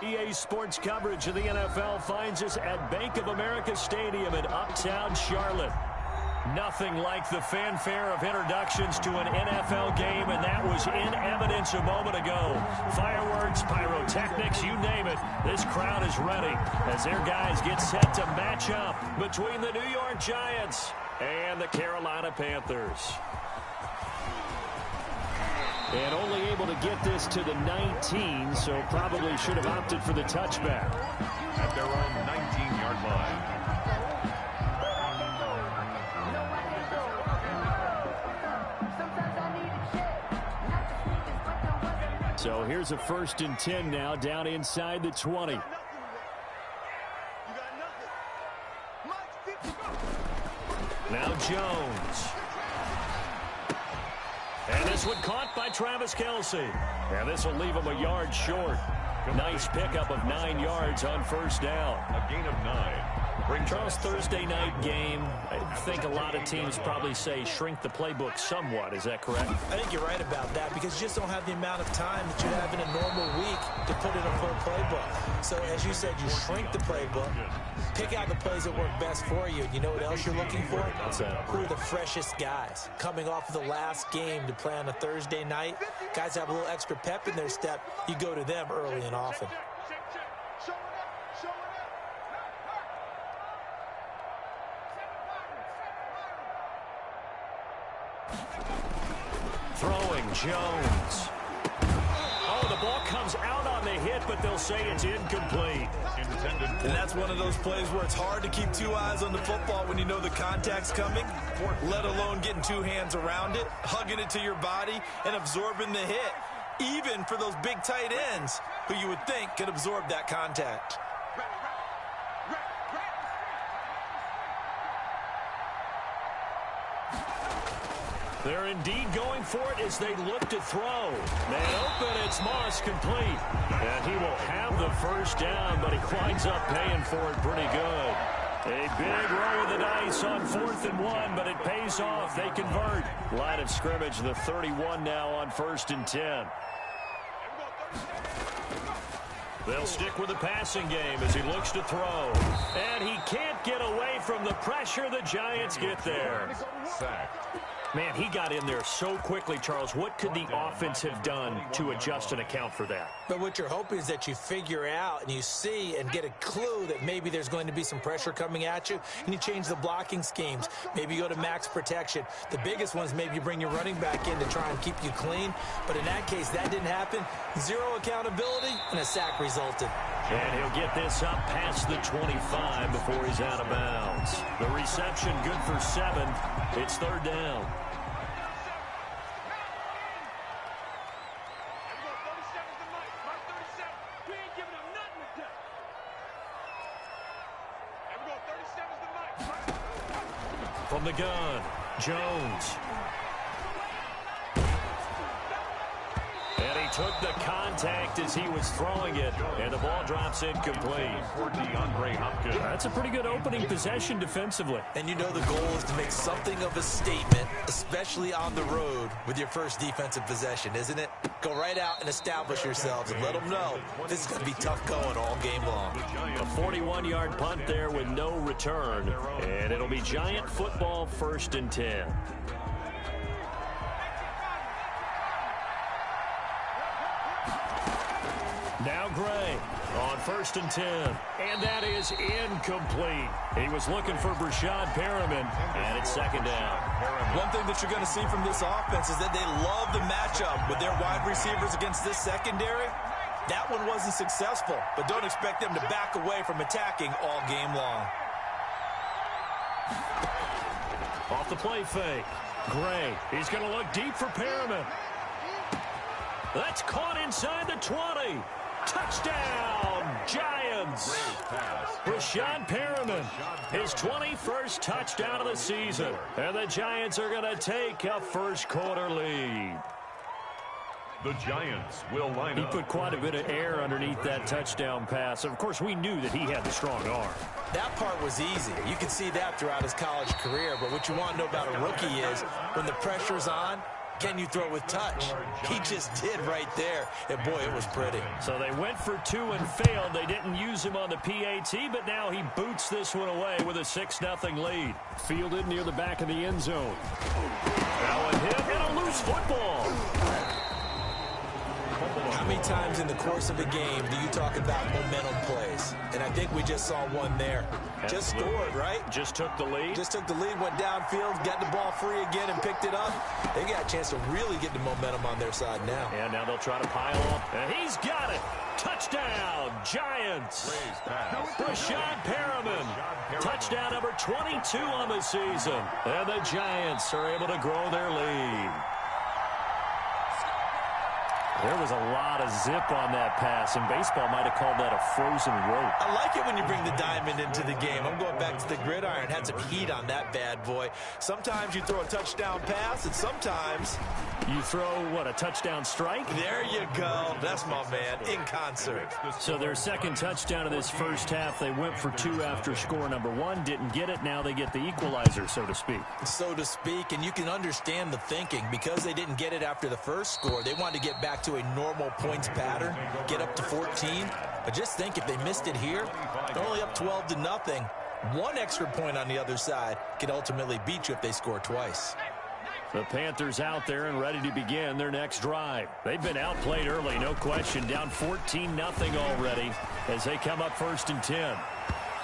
EA Sports coverage of the NFL finds us at Bank of America Stadium in Uptown Charlotte. Nothing like the fanfare of introductions to an NFL game, and that was in evidence a moment ago. Fireworks, pyrotechnics, you name it. This crowd is ready as their guys get set to match up between the New York Giants and the Carolina Panthers. And only able to get this to the 19, so probably should have opted for the touchback. At their own 19-yard line. So here's a 1st and 10 now, down inside the 20. Now Jones. And this one caught by Travis Kelce. And this will leave him a yard short. Nice pickup of 9 yards on 1st down. A gain of 9. Charles, Thursday night game, I think a lot of teams probably say shrink the playbook somewhat. Is that correct? I think you're right about that because you just don't have the amount of time that you have in a normal week to put in a full playbook. So as you said, you shrink the playbook, pick out the plays that work best for you. You know what else you're looking for? What's that? Who are the freshest guys? Coming off of the last game to play on a Thursday night, guys have a little extra pep in their step. You go to them early and often. Throwing Jones. Oh, the ball comes out on the hit, but they'll say it's incomplete. And that's one of those plays where it's hard to keep 2 eyes on the football when you know the contact's coming, let alone getting 2 hands around it, hugging it to your body, and absorbing the hit, even for those big tight ends who you would think could absorb that contact. They're indeed going for it as they look to throw. They open, it's Moss complete. And he will have the 1st down, but he winds up paying for it pretty good. A big roll of the dice on 4th and 1, but it pays off. They convert. Line of scrimmage, the 31 now on 1st and 10. They'll stick with the passing game as he looks to throw. And he can't get away from the pressure. The Giants get there. Sacked. Man, he got in there so quickly, Charles. What could the offense have done to adjust and account for that? But what you're hoping is that you figure out and you see and get a clue that maybe there's going to be some pressure coming at you, and you change the blocking schemes. Maybe you go to max protection. The biggest one is maybe you bring your running back in to try and keep you clean. But in that case, that didn't happen. 0 accountability, and a sack resulted. And he'll get this up past the 25 before he's out of bounds. The reception good for 7. It's 3rd down. From the gun, Jones. And he took the contact as he was throwing it, and the ball drops incomplete. That's a pretty good opening possession defensively. And you know the goal is to make something of a statement, especially on the road with your first defensive possession, isn't it? Go right out and establish yourselves and let them know this is going to be tough going all game long. A 41-yard punt there with no return, and it'll be Giant football 1st and 10. Now Gray on 1st and 10. And that is incomplete. He was looking for Brashad Perriman, and it's 2nd down. One thing that you're going to see from this offense is that they love the matchup with their wide receivers against this secondary. That one wasn't successful, but don't expect them to back away from attacking all game long. Off the play fake. Gray, he's going to look deep for Perriman. That's caught inside the 20. Touchdown, Giants. Brashad Perriman, his 21st touchdown of the season. And the Giants are going to take a 1st quarter lead. The Giants will line up. He put quite a bit of air underneath that touchdown pass. Of course, we knew that he had the strong arm. That part was easy. You can see that throughout his college career. But what you want to know about a rookie is when the pressure's on, Can you throw with touch? He just did right there. And, boy, it was pretty. So they went for 2 and failed. They didn't use him on the PAT, but now he boots this one away with a 6-0 lead. Fielded near the back of the end zone. That one hit and a loose football. How many times in the course of a game do you talk about momentum plays? And I think we just saw one there. Just scored, right? Just took the lead. Just took the lead, went downfield, got the ball free again, and picked it up. They got a chance to really get the momentum on their side now. And now they'll try to pile up. And he's got it. Touchdown, Giants. Rashad Perriman. Touchdown number 22 on the season. And the Giants are able to grow their lead. There was a lot of zip on that pass, and baseball might have called that a frozen rope. I like it when you bring the diamond into the game. I'm going back to the gridiron. Had some heat on that bad boy. Sometimes you throw a touchdown pass, and sometimes you throw, what, a touchdown strike? There you go. That's my man, in concert. So their second touchdown of this first half, they went for 2 after score number 1. Didn't get it. Now they get the equalizer, so to speak. So to speak, and you can understand the thinking. Because they didn't get it after the first score, they wanted to get back to a normal points pattern, get up to 14. But just think, if they missed it here, they're only up 12-0. 1 extra point on the other side could ultimately beat you if they score twice. The Panthers out there and ready to begin their next drive. They've been outplayed early, no question. Down 14-0 already as they come up 1st and 10.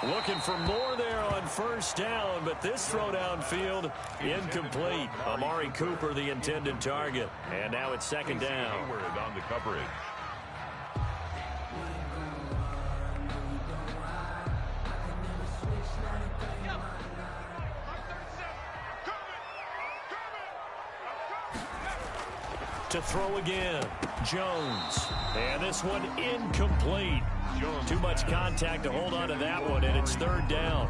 Looking for more there on first down, but this throw downfield incomplete. Amari Cooper, the intended target. And now it's 2nd down. On the coverage. To throw again, Jones. And this one incomplete. Too much contact to hold on to that one, and it's 3rd down.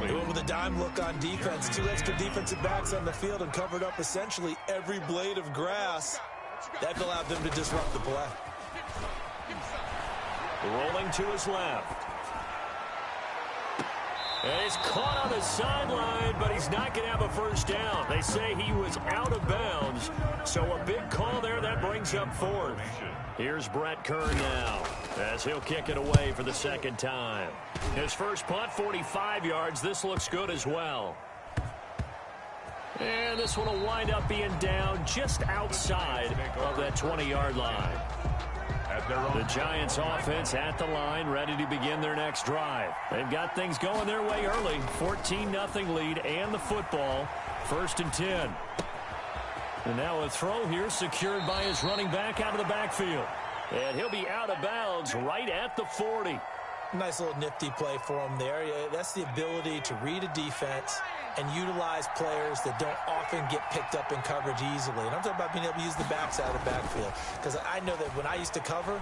Doing with a dime look on defense. 2 extra defensive backs on the field and covered up essentially every blade of grass. That allowed them to disrupt the play. Rolling to his left. And he's caught on the sideline, but he's not going to have a first down. They say he was out of bounds, so a big call there. That brings up 4th. Here's Brett Kern now as he'll kick it away for the 2nd time. His first punt, 45 yards. This looks good as well. And this one will wind up being down just outside of that 20-yard line. The Giants offense at the line, ready to begin their next drive. They've got things going their way early. 14-0 lead and the football. 1st and 10. And now a throw here secured by his running back out of the backfield. And he'll be out of bounds right at the 40. Nice little nifty play for him there. That's the ability to read a defense and utilize players that don't often get picked up in coverage easily. And I'm talking about being able to use the backside of the backfield. Because I know that when I used to cover,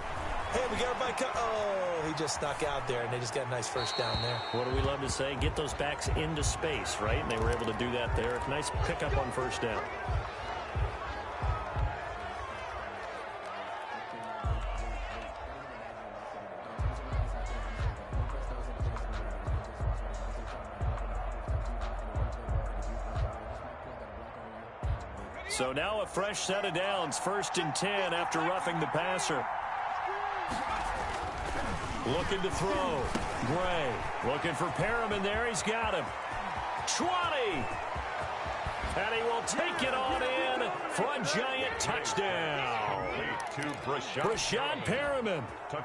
hey, we got everybody oh, he just snuck out there, and they just got a nice first down there. What do we love to say? Get those backs into space, right? And they were able to do that there. Nice pickup on first down. So now a fresh set of downs, 1st and 10 after roughing the passer. Looking to throw. Gray looking for Perriman there. He's got him. 20. And he will take it on in for a Giant touchdown. Rashad Perriman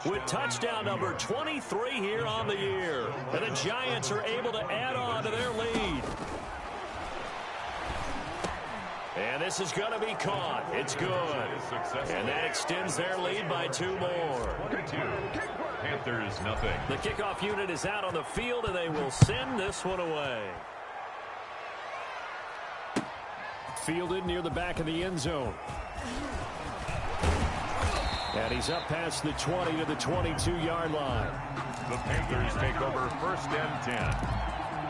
with touchdown number 23 here on the year. And the Giants are able to add on to their lead. And this is going to be caught. It's good. And that extends their lead by 2 more. Panthers, nothing. The kickoff unit is out on the field, and they will send this one away. Fielded near the back of the end zone. And he's up past the 20 to the 22-yard line. The Panthers take over 1st and 10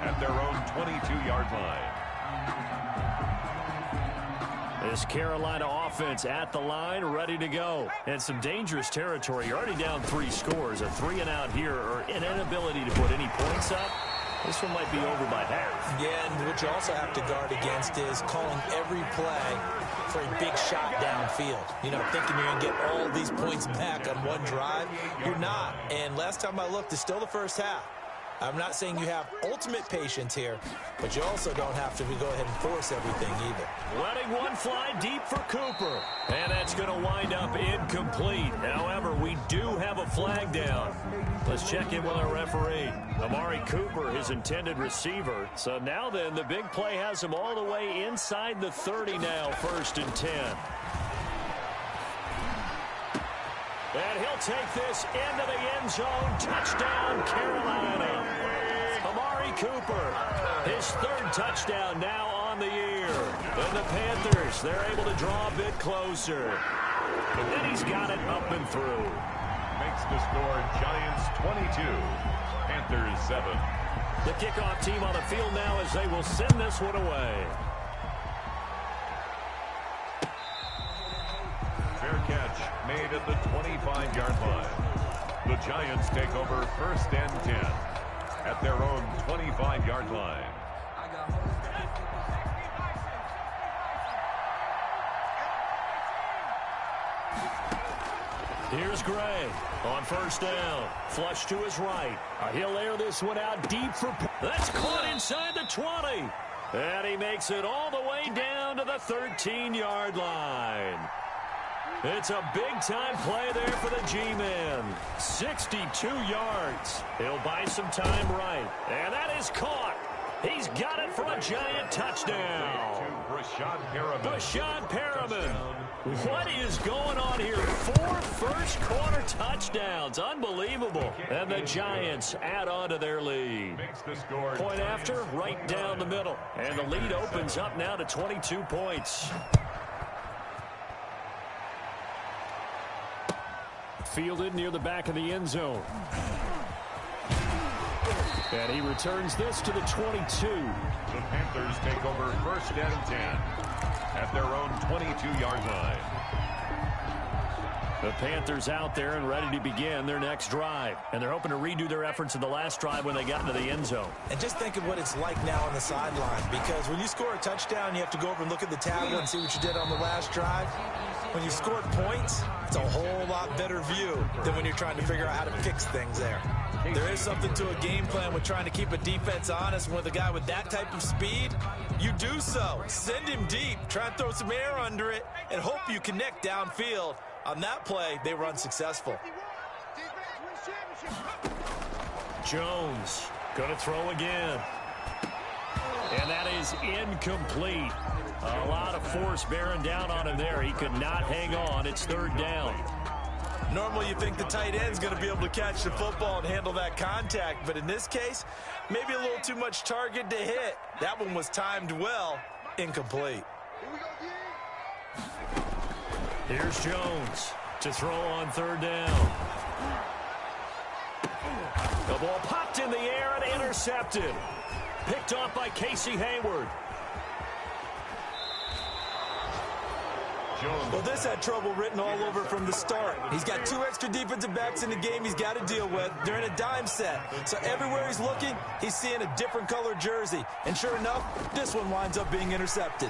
at their own 22-yard line. This Carolina offense at the line, ready to go. And some dangerous territory. You're already down 3 scores. A 3-and-out here, or an inability to put any points up. This one might be over by half. Yeah, and what you also have to guard against is calling every play for a big shot downfield. You know, thinking you're going to get all these points back on one drive. You're not. And last time I looked, it's still the first half. I'm not saying you have ultimate patience here, but you also don't have to go ahead and force everything either. Letting one fly deep for Cooper. And that's going to wind up incomplete. However, we do have a flag down. Let's check in with our referee. Amari Cooper, his intended receiver. So now then, the big play has him all the way inside the 30 now, 1st and 10. And he'll take this into the end zone. Touchdown, Carolina. Amari Cooper, his 3rd touchdown now on the year. And the Panthers, they're able to draw a bit closer. And then he's got it up and through. Makes the score Giants 22, Panthers 7. The kickoff team on the field now as they will send this one away. Fair catch made at the 25-yard line. The Giants take over 1st and 10 at their own 25-yard line. Here's Gray on 1st down. Flush to his right. He'll air this one out deep for... That's caught inside the 20. And he makes it all the way down to the 13-yard line. It's a big-time play there for the G-Man. 62 yards. He'll buy some time right. And that is caught. He's got it for a Giant touchdown. Brashad Perriman. What is going on here? 4 first-quarter touchdowns. Unbelievable. And the Giants add on to their lead. Point after, right down the middle. And the lead opens up now to 22 points. Fielded near the back of the end zone. And he returns this to the 22. The Panthers take over 1st and 10 at their own 22-yard line. The Panthers out there and ready to begin their next drive. And they're hoping to redo their efforts in the last drive when they got into the end zone. And just think of what it's like now on the sideline, because when you score a touchdown, you have to go over and look at the tablet and see what you did on the last drive. When you scored points, it's a whole lot better view than when you're trying to figure out how to fix things there. There is something to a game plan with trying to keep a defense honest. With a guy with that type of speed, you do so. Send him deep. Try and throw some air under it and hope you connect downfield. On that play, they were unsuccessful. Jones going to throw again. And that is incomplete. A lot of force bearing down on him there. He could not hang on. It's 3rd down. Normally you think the tight end's going to be able to catch the football and handle that contact, but in this case, maybe a little too much target to hit. That one was timed well. Incomplete. Here's Jones to throw on 3rd down. The ball popped in the air and intercepted. Picked off by Casey Hayward. Well, this had trouble written all over from the start. He's got 2 extra defensive backs in the game he's got to deal with. They're in a dime set. So everywhere he's looking, he's seeing a different color jersey. And sure enough, this one winds up being intercepted.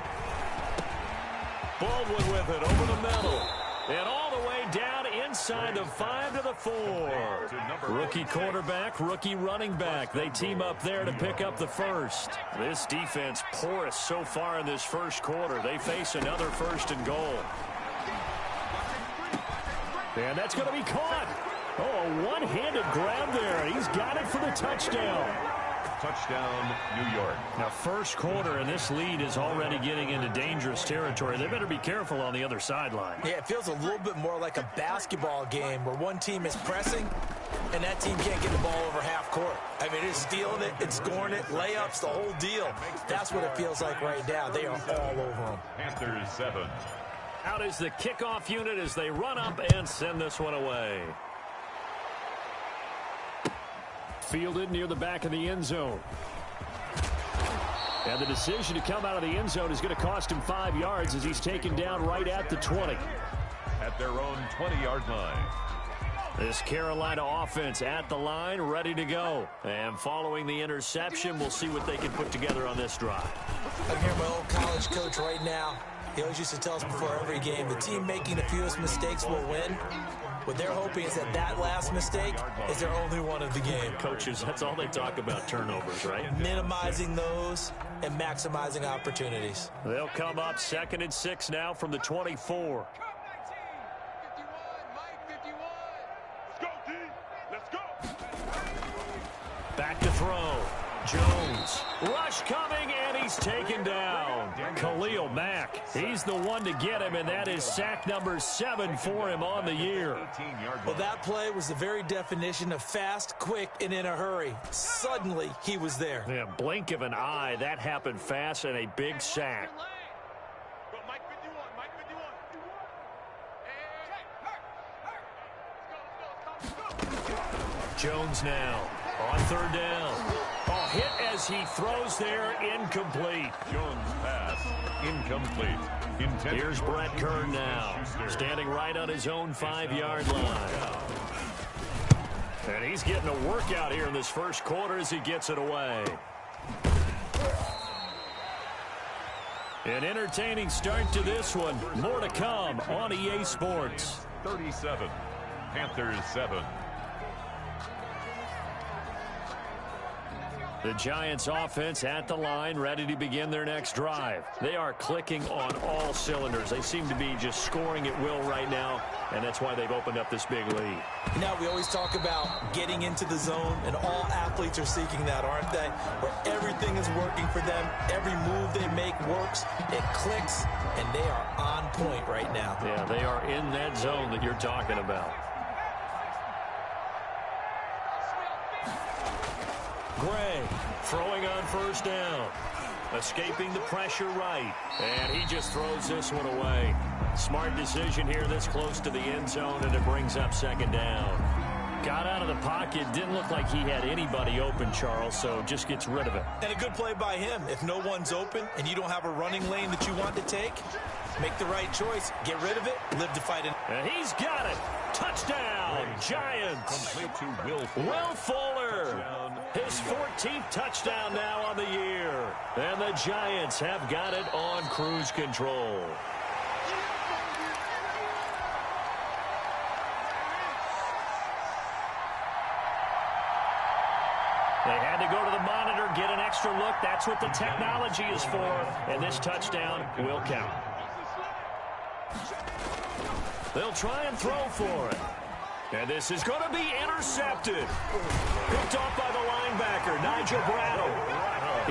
Baldwin with it over the middle. And all the way down inside the 5 to the 4. Rookie quarterback, rookie running back. They team up there to pick up the first. This defense porous so far in this first quarter. They face another 1st and goal. And that's going to be caught. Oh, a one-handed grab there. He's got it for the touchdown. Touchdown, New York. Now, first quarter, and this lead is already getting into dangerous territory. They better be careful on the other sideline. Yeah, it feels a little bit more like a basketball game where one team is pressing and that team can't get the ball over half court. I mean, it's stealing it, it's scoring it, layups, the whole deal. That's what it feels like right now. They are all over them. Panthers 7. Out is the kickoff unit as they run up and send this one away. Fielded near the back of the end zone. And the decision to come out of the end zone is going to cost him 5 yards as he's taken down right at the 20. At their own 20-yard line. This Carolina offense at the line, ready to go. And following the interception, we'll see what they can put together on this drive. I hear my old college coach right now. He always used to tell us before every game, the team making the fewest mistakes will win. What they're hoping is that last mistake is their only one of the game. Coaches, that's all they talk about, turnovers, right? Minimizing those and maximizing opportunities. They'll come up 2nd and 6 now from the 24. Back to throw. Jones. Rush coming, and he's taken down. Khalil Mack. He's the one to get him, and that is sack number 7 for him on the year. Well, that play was the very definition of fast, quick, and in a hurry. Suddenly, he was there. Yeah, blink of an eye. That happened fast and a big sack. Jones now on 3rd down. Oh, hit as he throws there, incomplete. Jones pass, incomplete. Here's Brett Kern now, standing right on his own 5-yard line. And he's getting a workout here in this first quarter as he gets it away. An entertaining start to this one. More to come on EA Sports. 37, Panthers 7. The Giants offense at the line, ready to begin their next drive. They are clicking on all cylinders. They seem to be just scoring at will right now, and that's why they've opened up this big lead. You know, we always talk about getting into the zone, and all athletes are seeking that, aren't they? Where everything is working for them, every move they make works, it clicks, and they are on point right now. Yeah, they are in that zone that you're talking about. Gray throwing on 1st down. Escaping the pressure right. And he just throws this one away. Smart decision here this close to the end zone, and it brings up 2nd down. Got out of the pocket. Didn't look like he had anybody open, Charles, so just gets rid of it. And a good play by him. If no one's open and you don't have a running lane that you want to take, make the right choice. Get rid of it. Live to fight it. And he's got it. Touchdown, Giants. Complete to Will Fuller. His 14th touchdown now on the year. And the Giants have got it on cruise control. They had to go to the monitor, get an extra look. That's what the technology is for. And this touchdown will count. They'll try and throw for it. And this is going to be intercepted. Picked off by the linebacker, Nigel Brattle.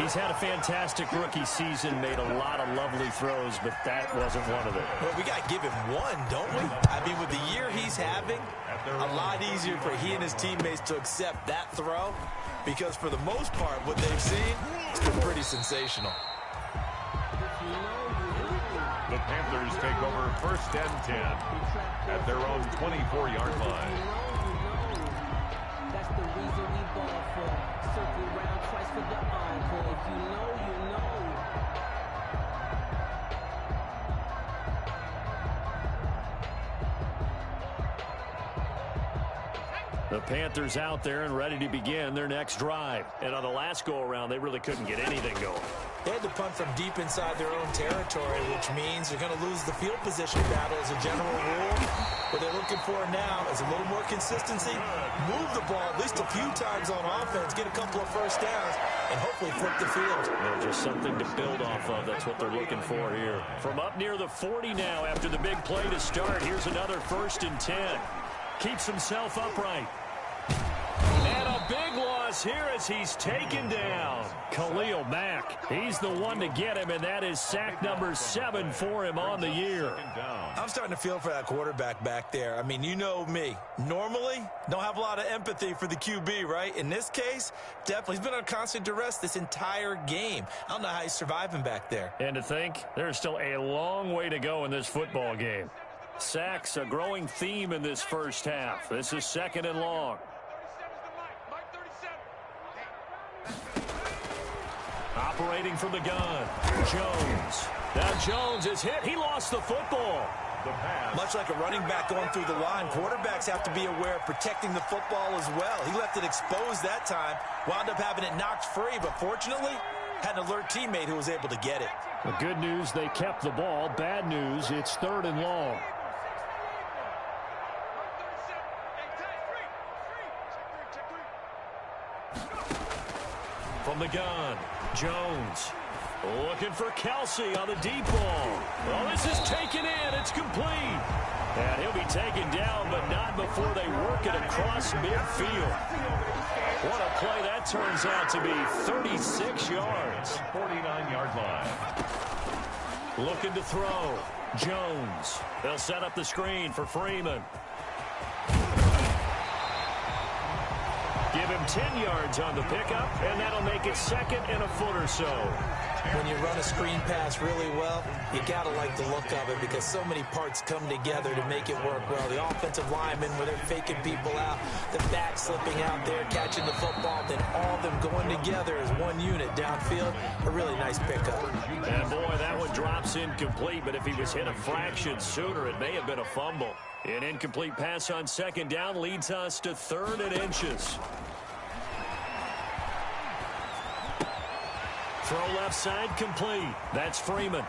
He's had a fantastic rookie season, made a lot of lovely throws, but that wasn't one of them. Well, we got to give him one, don't we? I mean, with the year he's having, a lot easier for he and his teammates to accept that throw, because for the most part, what they've seen has been pretty sensational. The Panthers take over 1st and 10 at their own 24-yard line. That's the reason we ball for. Circle round twice for the encore. If you know, you know. The Panthers out there and ready to begin their next drive. And on the last go-around, they really couldn't get anything going. They had to punt from deep inside their own territory, which means they're going to lose the field position battle as a general rule. What they're looking for now is a little more consistency, move the ball at least a few times on offense, get a couple of 1st downs, and hopefully flip the field. Just something to build off of. That's what they're looking for here. From up near the 40 now after the big play to start, here's another 1st and 10. Keeps himself upright. And a big loss here as he's taken down. Khalil Mack. He's the one to get him, and that is sack number 7 for him on the year. I'm starting to feel for that quarterback back there. I mean, you know me. Normally, don't have a lot of empathy for the QB, right? In this case, definitely. He's been on constant duress this entire game. I don't know how he's surviving back there. And to think, there's still a long way to go in this football game. Sacks, a growing theme in this first half. This is 2nd and long. Operating from the gun, Jones. Now Jones is hit. He lost the football. The pass. Much like a running back going through the line, quarterbacks have to be aware of protecting the football as well. He left it exposed that time, wound up having it knocked free, but fortunately, had an alert teammate who was able to get it. The good news, they kept the ball. Bad news, it's 3rd and long. From the gun, Jones. Looking for Kelsey on the deep ball. Well, this is taken in. It's complete. And he'll be taken down, but not before they work it across midfield. What a play that turns out to be. 36 yards. 49-yard line. Looking to throw. Jones. They'll set up the screen for Freeman. Give him 10 yards on the pickup, and that'll make it 2nd and a foot or so. When you run a screen pass really well, you got to like the look of it because so many parts come together to make it work well. The offensive linemen, where they're faking people out, the back slipping out there, catching the football, then all of them going together as one unit downfield. A really nice pickup. And, boy, that one drops incomplete, but if he was hit a fraction sooner, it may have been a fumble. An incomplete pass on 2nd down leads us to 3rd and inches. Throw left side complete. That's Freeman.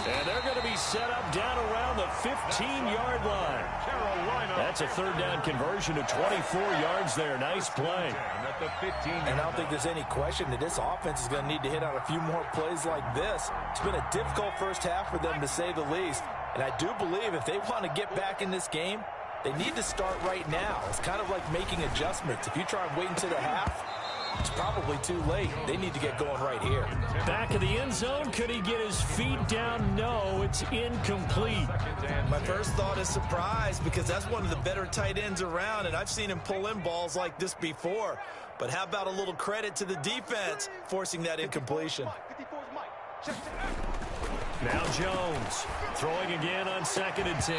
And they're going to be set up down around the 15-yard line. That's a 3rd down conversion of 24 yards there. Nice play. And I don't think there's any question that this offense is going to need to hit on a few more plays like this. It's been a difficult first half for them, to say the least. And I do believe if they want to get back in this game, they need to start right now. It's kind of like making adjustments. If you try and wait until the half, it's probably too late. They need to get going right here. Back of the end zone. Could he get his feet down? No, it's incomplete. My first thought is surprise because that's one of the better tight ends around, and I've seen him pull in balls like this before. But how about a little credit to the defense forcing that incompletion? Now Jones throwing again on 2nd and 10.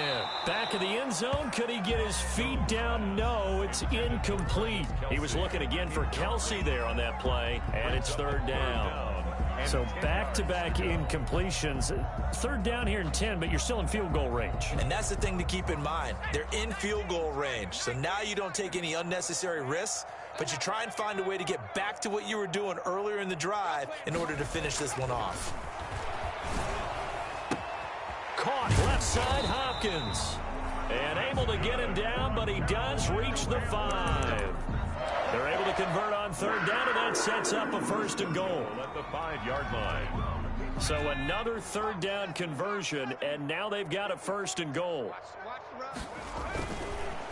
Back of the end zone. Could he get his feet down? No, it's incomplete. He was looking again for Kelsey there on that play, and it's 3rd down. So back-to-back incompletions. 3rd down here in 10, but you're still in field goal range. And that's the thing to keep in mind. They're in field goal range. So now you don't take any unnecessary risks, but you try and find a way to get back to what you were doing earlier in the drive in order to finish this one off. Caught left side, Hopkins. And able to get him down, but he does reach the 5. They're able to convert on 3rd down, and that sets up a 1st and goal. At the 5-yard line. So another 3rd down conversion, and now they've got a 1st and goal.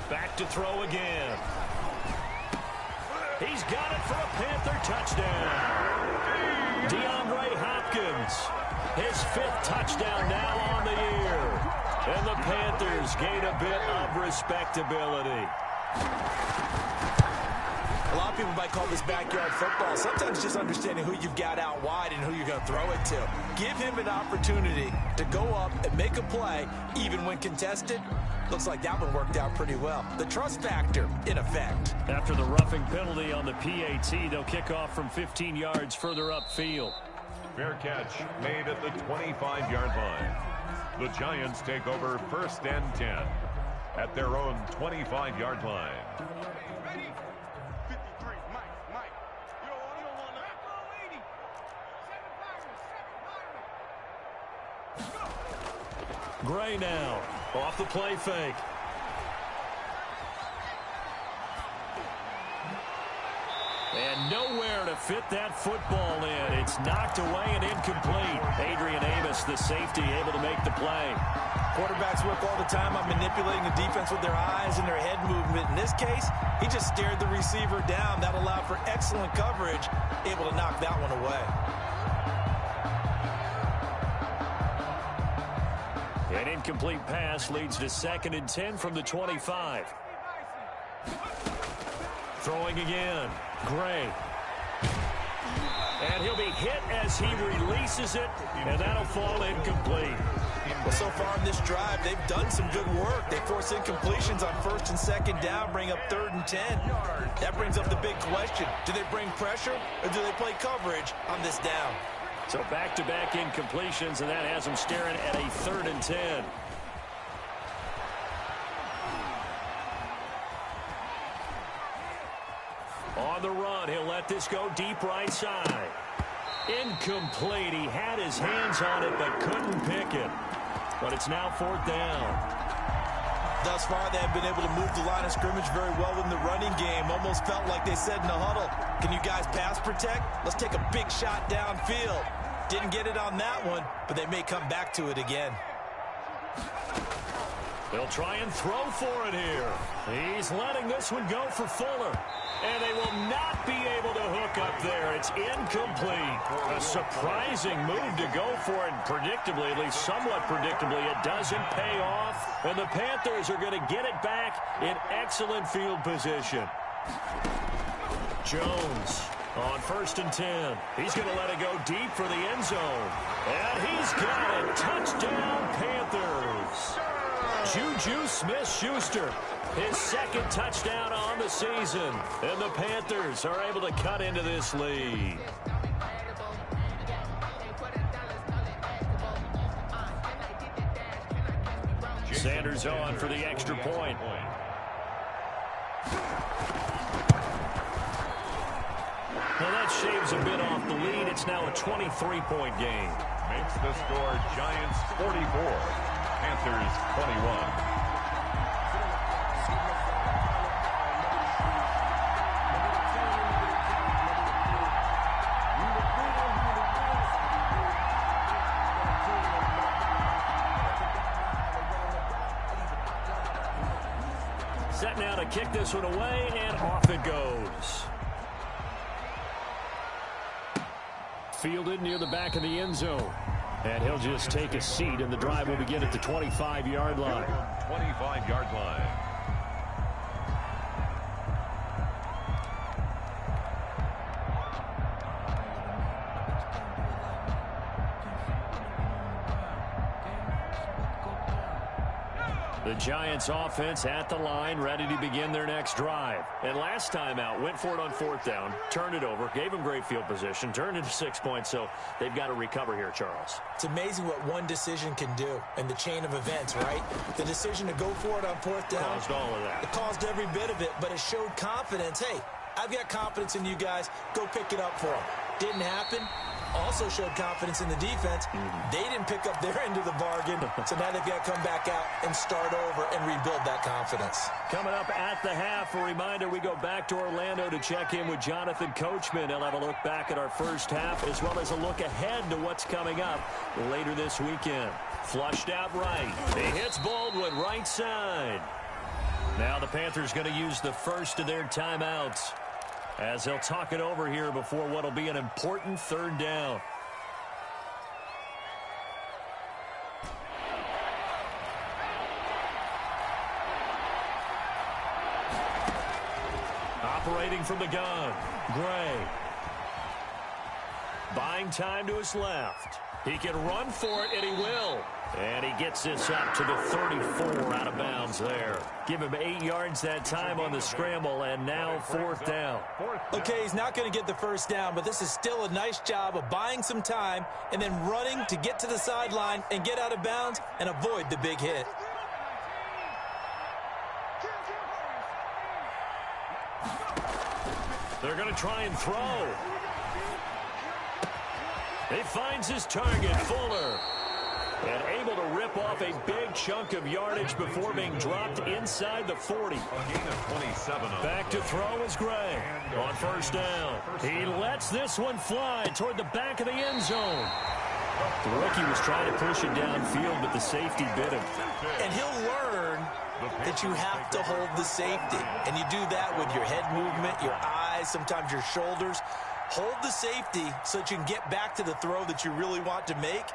Back to throw again. He's got it for a Panther touchdown. DeAndre Hopkins, his 5th touchdown now on the year. And the Panthers gain a bit of respectability. A lot of people might call this backyard football. Sometimes just understanding who you've got out wide and who you're going to throw it to. Give him an opportunity to go up and make a play, even when contested. Looks like that one worked out pretty well. The trust factor, in effect. After the roughing penalty on the PAT, they'll kick off from 15 yards further upfield. Fair catch made at the 25-yard line. The Giants take over 1st and 10 at their own 25-yard line. Gray now, off the play fake. And nowhere to fit that football in. It's knocked away and incomplete. Adrian Amos, the safety, able to make the play. Quarterbacks work all the time on manipulating the defense with their eyes and their head movement. In this case, he just stared the receiver down. That allowed for excellent coverage, able to knock that one away. An incomplete pass leads to 2nd and 10 from the 25. Throwing again, Gray. And he'll be hit as he releases it, and that'll fall incomplete. Well, so far in this drive, they've done some good work. They force incompletions on 1st and 2nd down, bring up 3rd and 10. That brings up the big question. Do they bring pressure, or do they play coverage on this down? So back-to-back incompletions, and that has them staring at a 3rd and 10. On the run, he'll let this go deep right side. Incomplete. He had his hands on it but couldn't pick it. But it's now 4th down. Thus far, they have been able to move the line of scrimmage very well in the running game. Almost felt like they said in the huddle, can you guys pass protect? Let's take a big shot downfield. Didn't get it on that one, but they may come back to it again. They'll try and throw for it here. He's letting this one go for Fuller. And they will not be able to hook up there. It's incomplete. A surprising move to go for it. Predictably, at least somewhat predictably, it doesn't pay off. And the Panthers are going to get it back in excellent field position. Jones on 1st and 10. He's going to let it go deep for the end zone. And he's got it. Touchdown, Panthers. Juju Smith-Schuster, his 2nd touchdown on the season. And the Panthers are able to cut into this lead. Sanders on for the extra point. Well, that shaves a bit off the lead. It's now a 23-point game. Makes the score Giants 44. Panthers 21. Set now to kick this one away, and off it goes. Fielded near the back of the end zone. And he'll just take a seat, and the drive will begin at the 25-yard line. 25-yard line. The Giants offense at the line, ready to begin their next drive. And last time out, went for it on 4th down, turned it over, gave them great field position, turned it to 6 points, so they've got to recover here, Charles. It's amazing what one decision can do in the chain of events, right? The decision to go for it on 4th down. Caused all of that. It caused every bit of it, but it showed confidence. Hey, I've got confidence in you guys. Go pick it up for them. Didn't happen. Also showed confidence in the defense. They didn't pick up their end of the bargain, so now they've got to come back out and start over and rebuild that confidence. Coming up at the half, a reminder, we go back to Orlando to check in with Jonathan Coachman. He'll have a look back at our first half as well as a look ahead to what's coming up later this weekend. Flushed out right. He hits Baldwin right side. Now the Panthers going to use the first of their timeouts as they'll talk it over here before what will be an important 3rd down. Operating from the gun, Gray. Buying time to his left. He can run for it, and he will. And he gets this up to the 34 out of bounds there. Give him 8 yards that time on the scramble, and now 4th down. Okay, he's not going to get the first down, but this is still a nice job of buying some time and then running to get to the sideline and get out of bounds and avoid the big hit. They're going to try and throw. He finds his target, Fuller. And able to rip off a big chunk of yardage before being dropped inside the 40. A gain of 27. Back to throw is Gray on 1st down. He lets this one fly toward the back of the end zone. The rookie was trying to push it downfield, but the safety bit him. And he'll learn that you have to hold the safety. And you do that with your head movement, your eyes, sometimes your shoulders. Hold the safety so that you can get back to the throw that you really want to make.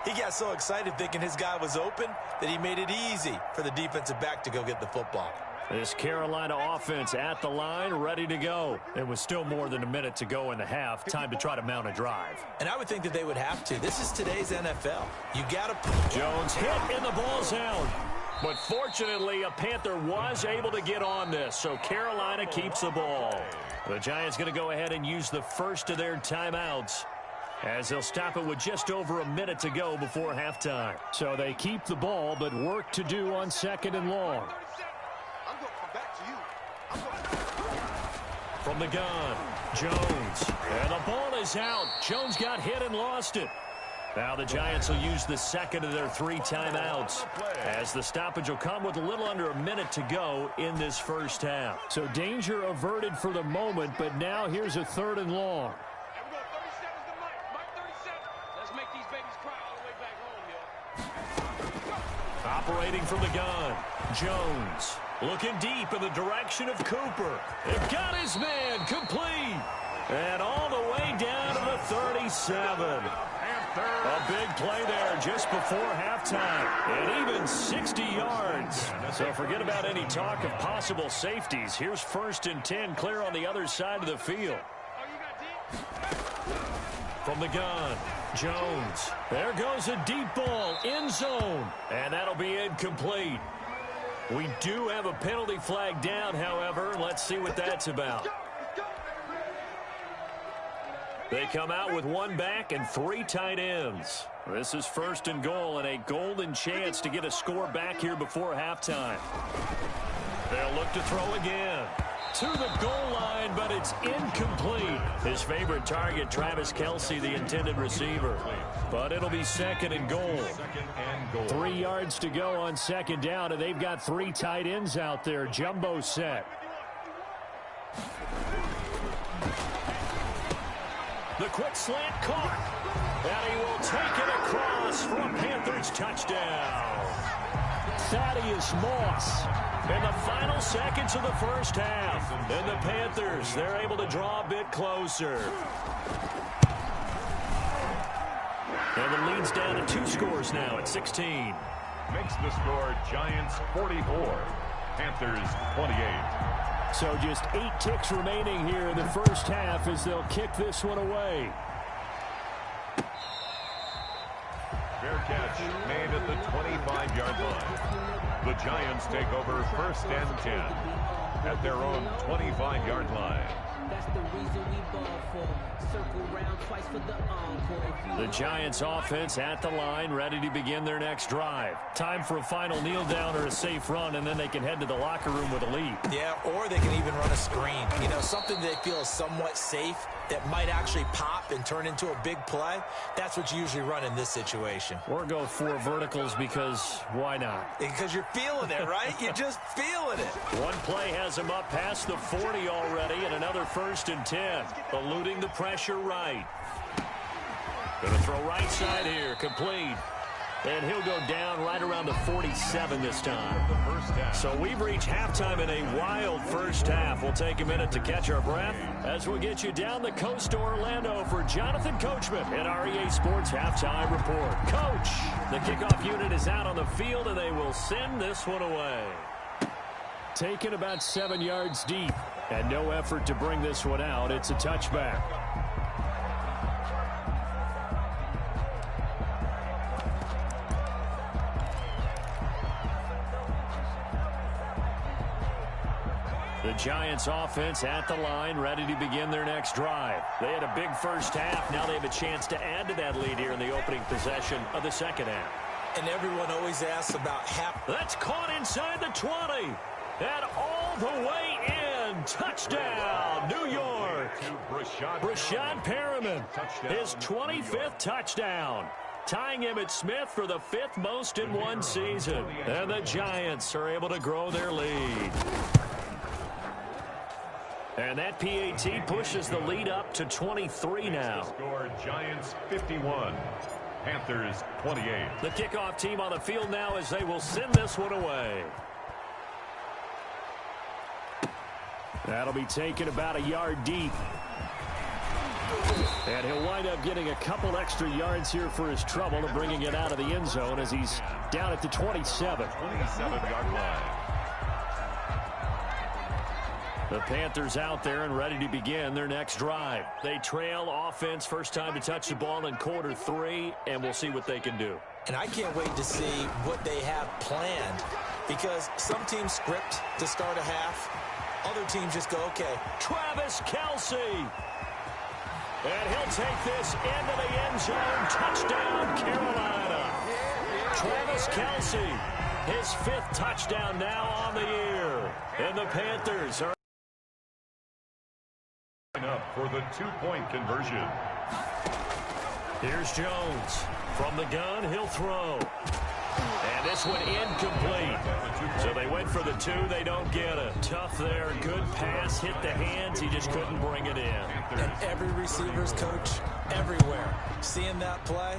He got so excited thinking his guy was open that he made it easy for the defensive back to go get the football. This Carolina offense at the line, ready to go. It was still more than a minute to go in the half. Time to try to mount a drive. And I would think that they would have to. This is today's NFL. You got to... Jones hit in the ball zone. But fortunately, a Panther was able to get on this, so Carolina keeps the ball. The Giants going to go ahead and use the first of their timeouts as they'll stop it with just over a minute to go before halftime. So they keep the ball, but work to do on 2nd and long. From the gun, Jones. And the ball is out. Jones got hit and lost it. Now the Giants will use the second of their 3 timeouts, as the stoppage will come with a little under a minute to go in this first half. So danger averted for the moment, but now here's a 3rd and long. Operating from the gun, Jones looking deep in the direction of Cooper. They've got his man complete. And all the way down to the 37. A big play there just before halftime. And even 60 yards. So forget about any talk of possible safeties. Here's 1st and 10 clear on the other side of the field. From the gun, Jones. There goes a deep ball, end zone. And that'll be incomplete. We do have a penalty flag down, however. Let's see what that's about. They come out with 1 back and 3 tight ends. This is 1st and goal and a golden chance to get a score back here before halftime. They'll look to throw again. To the goal line, but it's incomplete. His favorite target, Travis Kelce, the intended receiver. But it'll be 2nd and goal. 3 yards to go on 2nd down, and they've got 3 tight ends out there. Jumbo set. The quick slant caught. And he will take it across for a Panthers touchdown. Thaddeus Moss. In the final seconds of the first half. And the Panthers, they're able to draw a bit closer. And the lead's down to 2 scores now at 16. Makes the score Giants 44, Panthers 28. So just 8 ticks remaining here in the first half as they'll kick this one away. Fair catch made at the 25-yard line. The Giants take over 1st and 10 at their own 25-yard line. That's the reason we ball for. Circle round twice for the encore. The Giants offense at the line, ready to begin their next drive. Time for a final kneel down or a safe run, and then they can head to the locker room with a lead. Yeah, or they can even run a screen. You know, something they feel is somewhat safe that might actually pop and turn into a big play. That's what you usually run in this situation. Or go 4 verticals because why not? Because you're feeling it, right? You're just feeling it. One play has him up past the 40 already, and another 1st and 10. Eluding the pressure right. Going to throw right side here, complete. And he'll go down right around the 47 this time. So we've reached halftime in a wild first half. We'll take a minute to catch our breath as we'll get you down the coast to Orlando for Jonathan Coachman in our EA Sports Halftime Report. Coach, the kickoff unit is out on the field, and they will send this one away. Taken about 7 yards deep, and no effort to bring this one out. It's a touchback. The Giants offense at the line, ready to begin their next drive. They had a big first half. Now they have a chance to add to that lead here in the opening possession of the second half. And everyone always asks about half. That's caught inside the 20. And all the way in. Touchdown, New York. Brashad Perriman, his 25th touchdown. Tying Emmitt Smith for the 5th most in one season. And the Giants are able to grow their lead. And that PAT pushes the lead up to 23 now. Score Giants 51, Panthers 28. The kickoff team on the field now as they will send this one away. That'll be taken about a yard deep. And he'll wind up getting a couple extra yards here for his trouble and bringing it out of the end zone as he's down at the 27. 27-yard line. The Panthers out there and ready to begin their next drive. They trail offense, first time to touch the ball in quarter 3, and we'll see what they can do. And I can't wait to see what they have planned, because some teams script to start a half. Other teams just go, okay. Travis Kelce. And he'll take this into the end zone. Touchdown, Carolina. Travis Kelce, his 5th touchdown now on the year. And the Panthers are up for the 2-point conversion. Here's Jones. From the gun, he'll throw. And this one incomplete. So they went for the 2. They don't get it. Tough there. Good pass. Hit the hands. He just couldn't bring it in. And every receiver's coach everywhere. Seeing that play,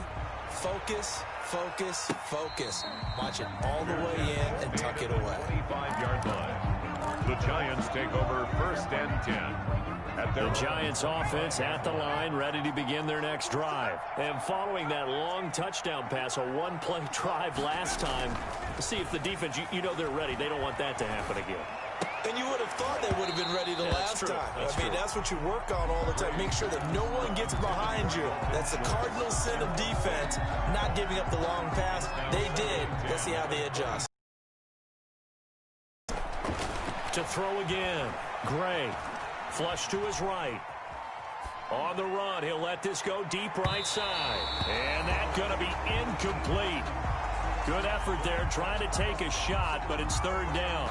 focus, focus, focus. Watch it all the way in and tuck it away. 25-yard line. The Giants take over 1st and 10. The Giants offense at the line, ready to begin their next drive. And following that long touchdown pass, a 1-play drive last time, see if the defense, you know they're ready. They don't want that to happen again. And you would have thought they would have been ready the last time. I mean, that's what you work on all the time. Make sure that no one gets behind you. That's the cardinal sin of defense, not giving up the long pass. They did. Let's see how they adjust. To throw again, Gray. Flush to his right. On the run, he'll let this go deep right side. And that's going to be incomplete. Good effort there, trying to take a shot, but it's 3rd down.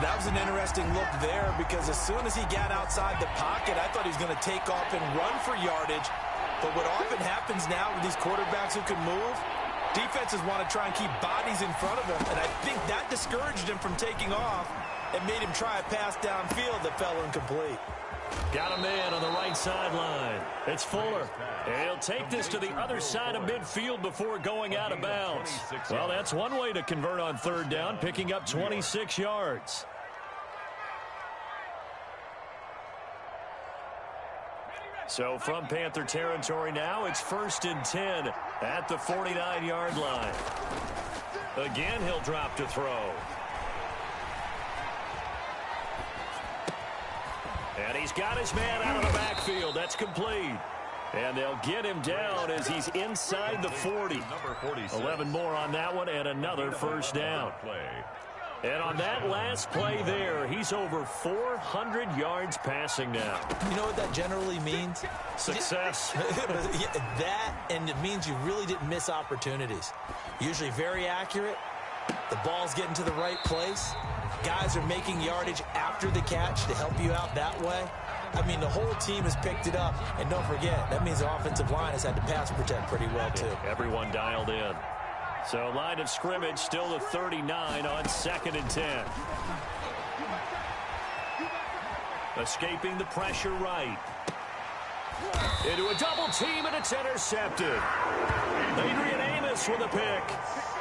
That was an interesting look there because as soon as he got outside the pocket, I thought he was going to take off and run for yardage. But what often happens now with these quarterbacks who can move, defenses want to try and keep bodies in front of him. And I think that discouraged him from taking off and made him try a pass downfield that fell incomplete. Got a man on the right sideline. It's Fuller. And he'll take this to the other side of midfield before going out of bounds. Well, that's one way to convert on 3rd down, picking up 26 yards. So from Panther territory now, it's 1st and 10 at the 49-yard line. Again, he'll drop to throw. And he's got his man out of the backfield. That's complete. And they'll get him down as he's inside the 40. 11 more on that one and another 1st down. And on that last play there, he's over 400 yards passing now. You know what that generally means? Success. That, and it means you really didn't miss opportunities. Usually very accurate. The ball's getting to the right place. Guys are making yardage after the catch to help you out that way. I mean, the whole team has picked it up. And don't forget, that means the offensive line has had to pass protect pretty well, too. Everyone dialed in. So line of scrimmage still the 39 on 2nd and 10. Escaping the pressure right. Into a double team, and it's intercepted. Adrian Amos with a pick.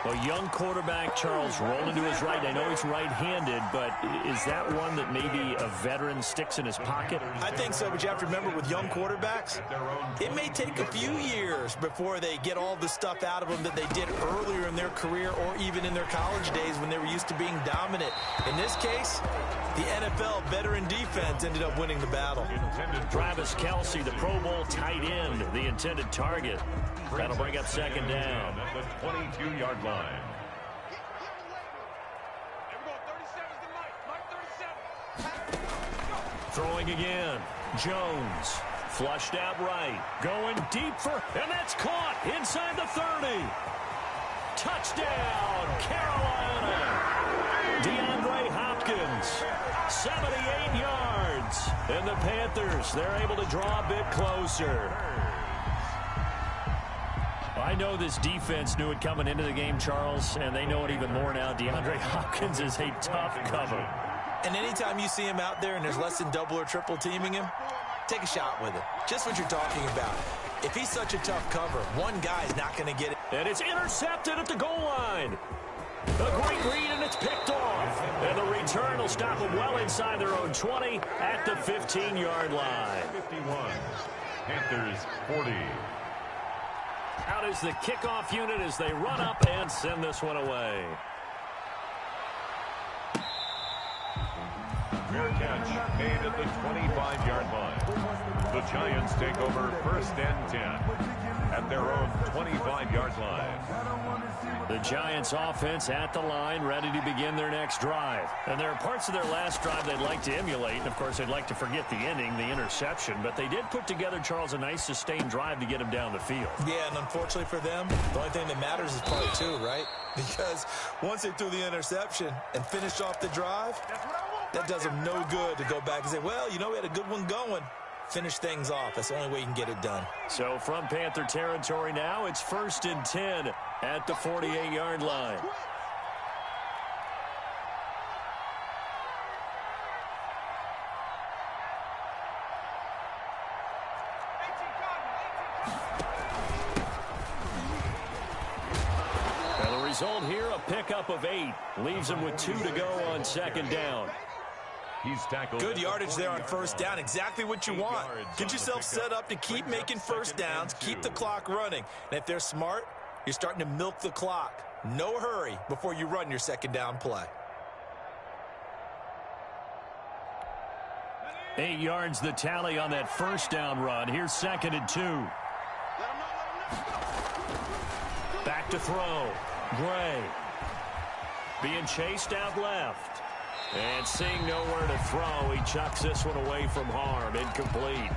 A young quarterback, Charles, rolling to his right. I know he's right-handed, but is that one that maybe a veteran sticks in his pocket? I think so, but you have to remember with young quarterbacks, it may take a few years before they get all the stuff out of them that they did earlier in their career or even in their college days when they were used to being dominant. In this case, the NFL veteran defense ended up winning the battle. Travis Kelce, the Pro Bowl tight end, the intended target. That'll bring up 2nd down. At the 22-yard line. Throwing again. Jones. Flushed out right. Going deep for, and that's caught inside the 30. Touchdown, Carolina. DeAndre Hopkins, 78 yards. And the Panthers, they're able to draw a bit closer. I know this defense knew it coming into the game, Charles, and they know it even more now. DeAndre Hopkins is a tough cover. And anytime you see him out there and there's less than double or triple teaming him, take a shot with it. Just what you're talking about. If he's such a tough cover, one guy's not going to get it. And it's intercepted at the goal line. A great read, and it's picked off. And the return will stop them well inside their own 20 at the 15-yard line. 51. Panthers 40. Out is the kickoff unit as they run up and send this one away. Fair catch made at the 25-yard line. The Giants take over 1st and 10 at their own 25-yard line. The Giants offense at the line, ready to begin their next drive. And there are parts of their last drive they'd like to emulate. And, of course, they'd like to forget the ending, the interception. But they did put together, Charles, a nice sustained drive to get him down the field. Yeah, and unfortunately for them, the only thing that matters is part 2, right? Because once they threw the interception and finished off the drive, that does them no good to go back and say, well, you know, we had a good one going. Finish things off. That's the only way you can get it done. So from Panther territory now, it's 1st and 10 at the 48-yard line. Now the result here, a pickup of 8. Leaves him with 2 to go on 2nd down. He's tackled. Good yardage there on 1st down. Exactly what you want. Get yourself set up to keep making 1st downs. Keep the clock running. And if they're smart, you're starting to milk the clock. No hurry before you run your 2nd down play. 8 yards the tally on that 1st down run. Here's 2nd and 2. Back to throw. Gray. Being chased out left. And seeing nowhere to throw, he chucks this one away from harm. Incomplete.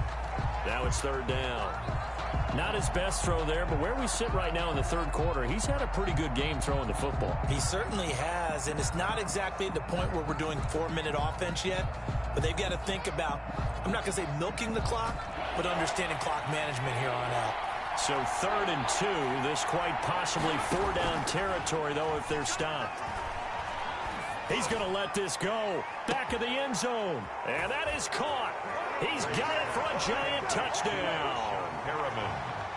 Now it's 3rd down. Not his best throw there, but where we sit right now in the 3rd quarter, he's had a pretty good game throwing the football. He certainly has, and it's not exactly at the point where we're doing 4-minute offense yet, but they've got to think about, I'm not going to say milking the clock, but understanding clock management here on out. So 3rd and 2, this quite possibly 4-down territory, though, if they're stopped. He's going to let this go. Back of the end zone. And that is caught. He's got it for a Giant touchdown.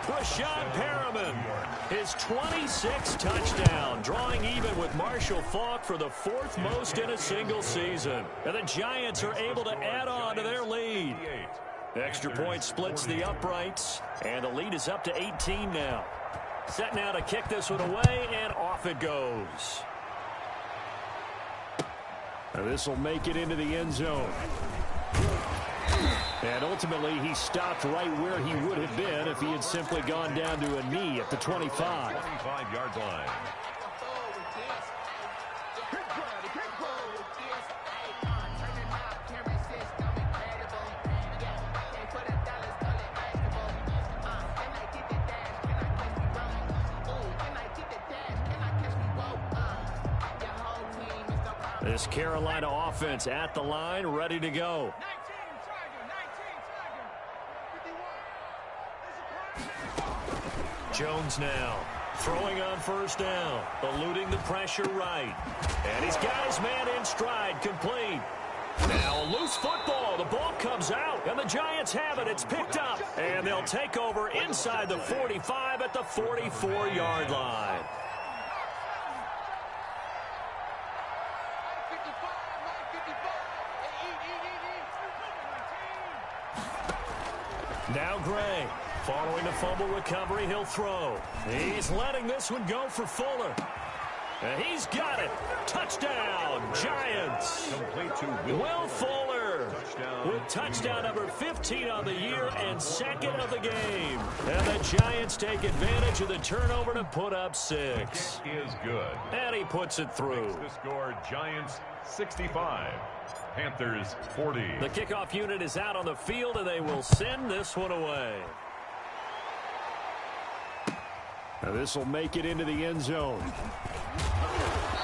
Brashad Perriman, his 26th touchdown, drawing even with Marshall Faulk for the 4th most in a single season. And the Giants are able to add on to their lead. Extra point splits the uprights, and the lead is up to 18 now. Set now to kick this one away, and off it goes. This will make it into the end zone. And ultimately, he stopped right where he would have been if he had simply gone down to a knee at the 25. 25-yard line. This Carolina offense at the line, ready to go. Jones now throwing on 1st down, eluding the pressure right. And he's got his man in stride, complete. Now a loose football. The ball comes out, and the Giants have it. It's picked up, and they'll take over inside the 45 at the 44-yard line. Now Gray, following the fumble recovery, he'll throw. He's letting this one go for Fuller. And he's got it. Touchdown, Giants. Complete to Will Fuller with touchdown number 15 on the year and 2nd of the game. And the Giants take advantage of the turnover to put up 6. is good. And he puts it through. The score, Giants 65. Panthers 40. The kickoff unit is out on the field, and they will send this one away. Now this will make it into the end zone.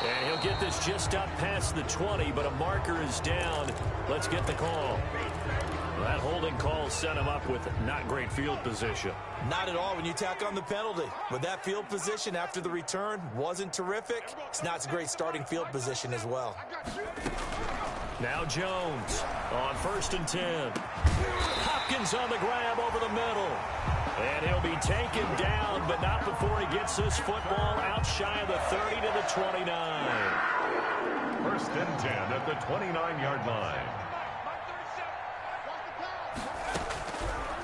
And he'll get this just up past the 20, but a marker is down. Let's get the call. That holding call set him up with not great field position. Not at all when you tack on the penalty. With that field position after the return wasn't terrific. It's not a great starting field position as well. Now Jones on 1st and 10. Hopkins on the grab over the middle. And he'll be taken down, but not before he gets this football out shy of the 30 to the 29. 1st and 10 at the 29-yard line.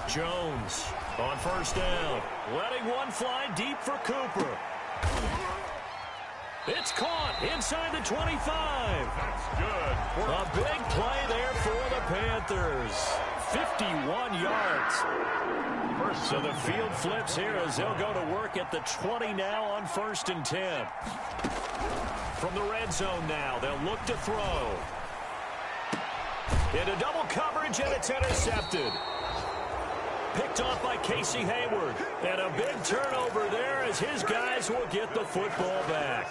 Jones on 1st down. Letting one fly deep for Cooper. It's caught inside the 25. That's good. A big play there for the Panthers. 51 yards. So the field flips here as they'll go to work at the 20 now on 1st and 10. From the red zone now, they'll look to throw. Into double coverage, and it's intercepted. Picked off by Casey Hayward. And a big turnover there as his guys will get the football back.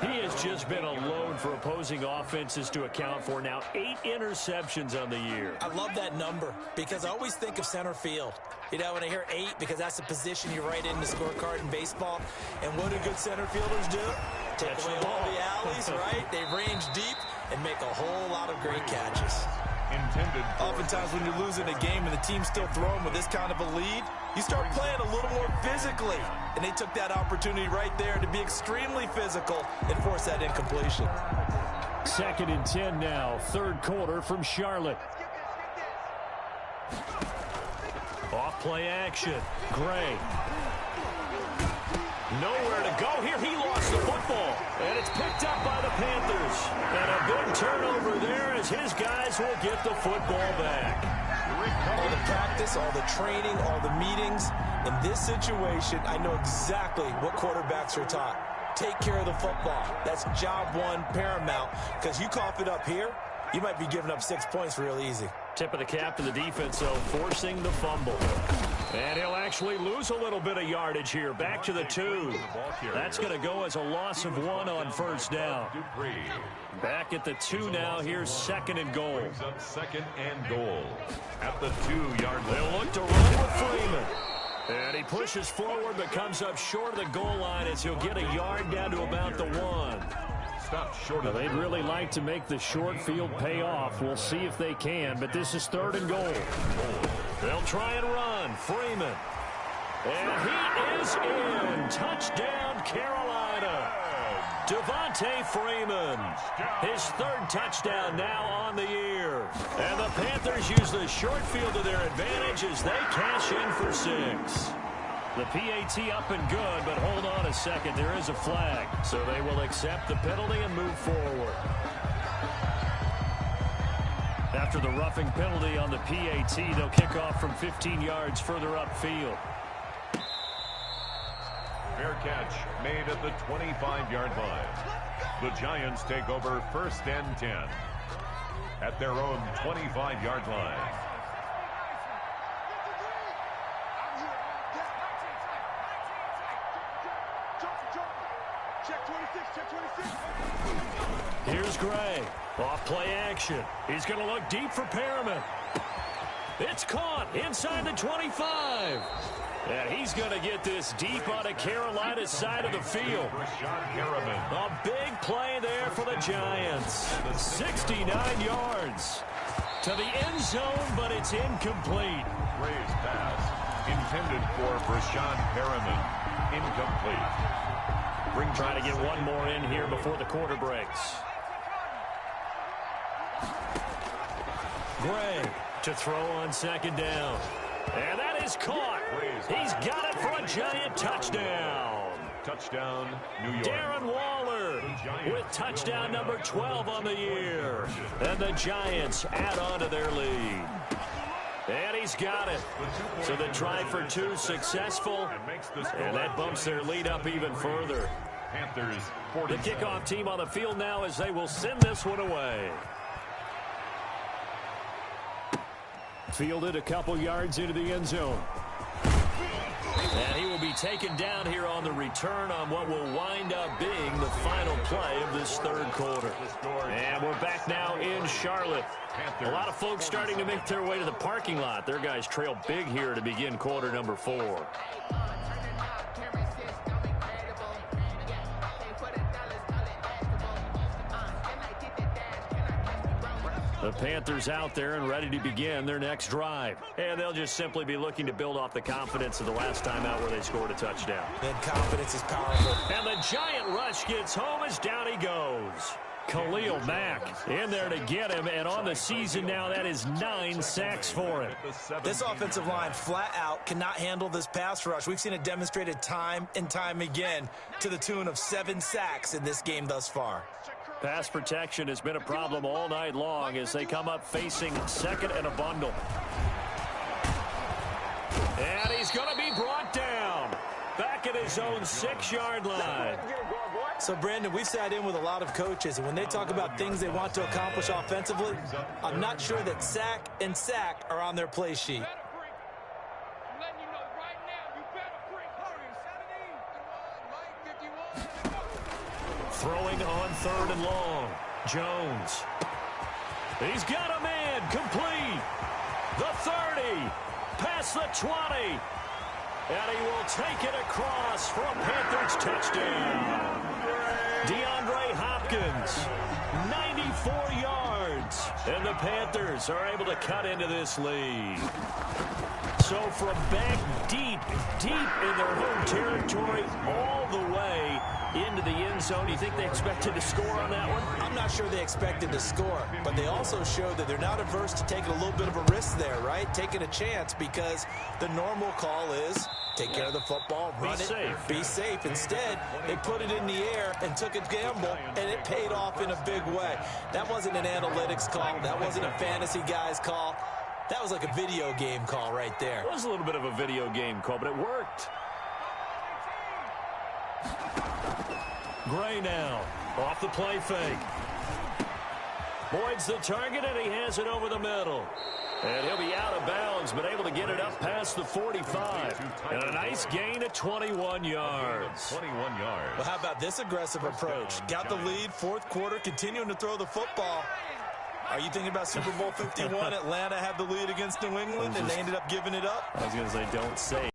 He has just been a load for opposing offenses to account for. Now 8 interceptions on the year. I love that number because I always think of center field. You know, when I hear 8, because that's the position you write in the scorecard in baseball. And what do good center fielders do? Take away all the alleys, right? They range deep and make a whole lot of great catches. Oftentimes when you're losing a game and the team's still throwing with this kind of a lead, you start playing a little more physically. And they took that opportunity right there to be extremely physical and force that incompletion. 2nd and 10 now, 3rd quarter from Charlotte. Off play action. Gray. Nowhere to go here. He lost the football. And it's picked up by the Panthers. And a big turnover there as his guys will get the football back. All the practice, all the training, all the meetings. In this situation, I know exactly what quarterbacks are taught. Take care of the football. That's job one, paramount. Because you cough it up here, you might be giving up 6 points real easy. Tip of the cap to the defense, though, forcing the fumble. And he'll actually lose a little bit of yardage here. Back to the 2. That's going to go as a loss of 1 on 1st down. Back at the 2 now. Here's 2nd and goal. 2nd and goal at the 2-yard line. They'll look to run with Freeman. And he pushes forward but comes up short of the goal line as he'll get a yard down to about the 1. Now, they'd really like to make the short field pay off. We'll see if they can, but this is 3rd and goal. They'll try and run. Freeman. And he is in. Touchdown, Carolina. Devontae Freeman. His 3rd touchdown now on the year. And the Panthers use the short field to their advantage as they cash in for 6. The PAT up and good, but hold on a second. There is a flag. So they will accept the penalty and move forward. After the roughing penalty on the PAT, they'll kick off from 15 yards further upfield. Fair catch made at the 25-yard line. The Giants take over 1st and 10 at their own 25-yard line. Here's Gray. Off play action. He's going to look deep for Perriman. It's caught inside the 25. And he's going to get this deep on a Carolina side of the field. A big play there for the Giants. 69 yards to the end zone, but it's incomplete. Gray's pass intended for Brashad Perriman. Incomplete. Trying to get one more in here before the quarter breaks. Gray to throw on 2nd down. And that is caught. He's got it for a Giant touchdown. Touchdown, New York. Darren Waller with touchdown number 12 on the year. And the Giants add on to their lead. And he's got it. So the try for 2 successful. And that bumps their lead up even further. Panthers, the kickoff team on the field now as they will send this one away. Fielded a couple yards into the end zone. And he will be taken down here on the return on what will wind up being the final play of this 3rd quarter. And we're back now in Charlotte. A lot of folks starting to make their way to the parking lot. Their guys trail big here to begin quarter number 4. The Panthers out there and ready to begin their next drive. And they'll just simply be looking to build off the confidence of the last time out where they scored a touchdown. And confidence is powerful. And the Giant rush gets home as down he goes. Khalil Mack in there to get him, and on the season now, that is 9 sacks for him. This offensive line flat out cannot handle this pass rush. We've seen it demonstrated time and time again to the tune of 7 sacks in this game thus far. Pass protection has been a problem all night long as they come up facing second and a bundle. And he's going to be brought down back at his own 6-yard line. So, Brandon, we sat in with a lot of coaches, and when they talk about things they want to accomplish offensively, I'm not sure that sack and sack are on their play sheet. Throwing on 3rd and long. Jones. He's got a man. Complete. The 30. Past the 20. And he will take it across for a Panthers touchdown. DeAndre Hopkins, 94 yards. And the Panthers are able to cut into this lead. So from back deep in their home territory all the way into the end zone, do you think they expected to score on that one? I'm not sure they expected to score, but they also showed that they're not averse to taking a little bit of a risk there, right? Taking a chance, because the normal call is take care of the football, run it, be safe. Instead, they put it in the air and took a gamble, and it paid off in a big way. That wasn't an analytics call. That wasn't a fantasy guy's call. That was like a video game call right there. It was a little bit of a video game call, but it worked. Gray now, off the play fake. Boyd's the target, and he has it over the middle. And he'll be out of bounds, but able to get it up past the 45. And a nice gain of 21 yards. 21 yards. Well, how about this aggressive approach? Got the lead, 4th quarter, continuing to throw the football. Are you thinking about Super Bowl 51? Atlanta had the lead against New England, and they ended up giving it up? I was going to say, don't say.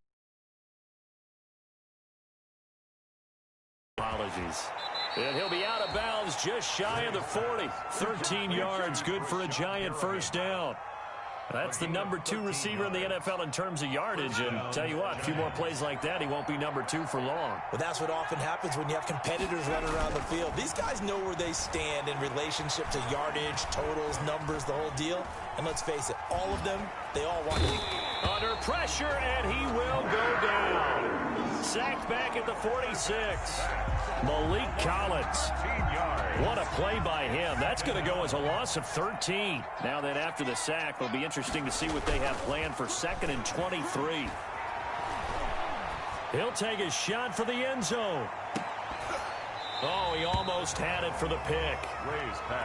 Apologies. And he'll be out of bounds just shy of the 40. 13 yards, good for a Giant first down. That's the number 2 receiver in the NFL in terms of yardage. And tell you what, a few more plays like that, he won't be number 2 for long. Well, that's what often happens when you have competitors running around the field. These guys know where they stand in relationship to yardage, totals, numbers, the whole deal. And let's face it, all of them, they all want to. Under pressure, and he will go down. Sacked back at the 46. Malik Collins. What a play by him. That's going to go as a loss of 13. Now then, after the sack, it'll be interesting to see what they have planned for 2nd and 23. He'll take a shot for the end zone. Oh, he almost had it for the pick.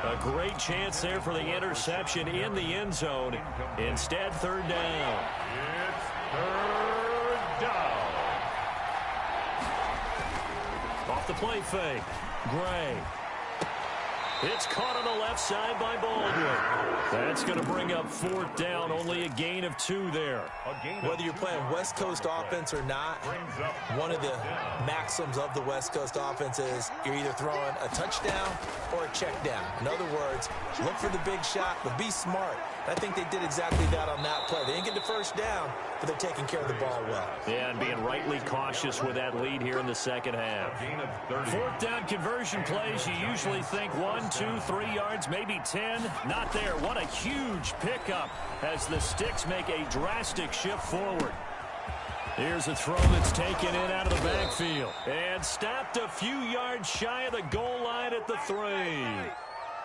A great chance there for the interception in the end zone. Instead, 3rd down. It's 3rd down. Off the play fake. Gray. It's caught on the left side by Baldwin. That's going to bring up 4th down. Only a gain of 2 there. Whether you're playing West Coast offense or not, one of the maxims of the West Coast offense is you're either throwing a touchdown or a check down. In other words, look for the big shot, but be smart. I think they did exactly that on that play. They didn't get the first down, but they're taking care of the ball well. Yeah, and being rightly cautious with that lead here in the second half. 4th down conversion plays, you usually think 1, 2, 3 yards, maybe 10. Not there. What a huge pickup as the Sticks make a drastic shift forward. Here's a throw that's taken in out of the backfield. And stopped a few yards shy of the goal line at the 3.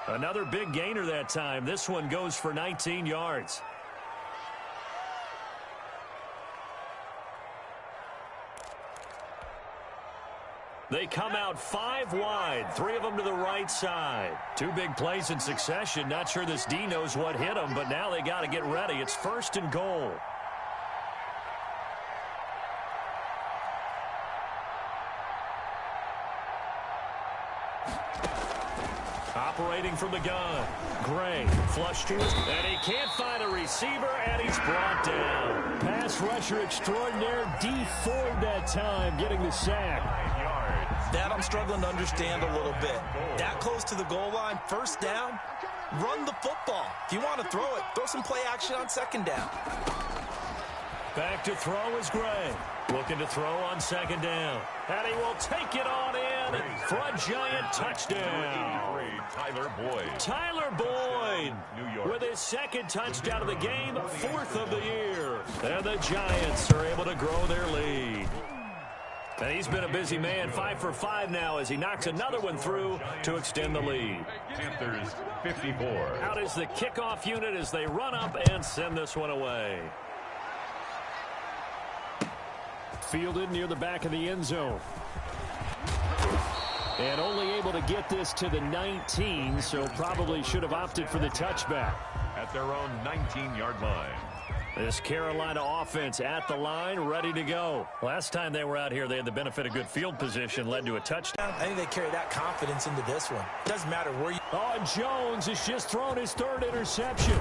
Another big gainer that time. This one goes for 19 yards. They come out 5 wide, 3 of them to the right side. 2 big plays in succession. Not sure this D knows what hit them, but now they got to get ready. It's 1st and goal. Operating from the gun. Gray, flush to his, and he can't find a receiver, and he's brought down. Pass rusher extraordinaire, D Ford that time, getting the sack. That I'm struggling to understand a little bit. That close to the goal line, 1st down, run the football. If you want to throw it, throw some play action on 2nd down. Back to throw is Gray. Looking to throw on second down. And he will take it on in for a Giant touchdown. Tyler Boyd. Tyler Boyd with his second touchdown of the game, fourth of the year. And the Giants are able to grow their lead. And he's been a busy man, 5 for 5 now as he knocks another one through to extend the lead. Panthers 54. Out is the kickoff unit as they run up and send this one away. Fielded near the back of the end zone. And only able to get this to the 19, so probably should have opted for the touchback. At their own 19-yard line. This Carolina offense at the line, ready to go. Last time they were out here, they had the benefit of good field position, led to a touchdown. I think they carry that confidence into this one. Doesn't matter where you... Oh, and Jones has just thrown his third interception.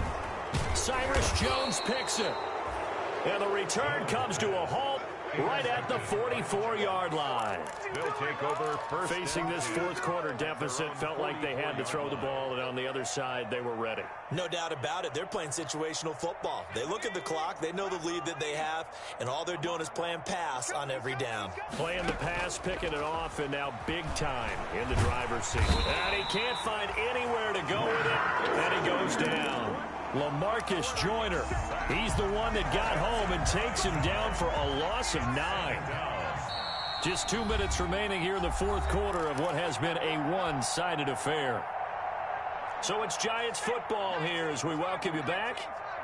Cyrus Jones picks it. And the return comes to a halt right at the 44-yard line. They'll take over first. Facing this fourth quarter deficit, felt like they had to throw the ball, and on the other side, they were ready. No doubt about it. They're playing situational football. They look at the clock, they know the lead that they have, and all they're doing is playing pass on every down. Playing the pass, picking it off, and now big time in the driver's seat. And he can't find anywhere to go with it, and he goes down. LaMarcus Joyner, he's the one that got home and takes him down for a loss of 9. Just 2 minutes remaining here in the fourth quarter of what has been a one-sided affair. So it's Giants football here as we welcome you back.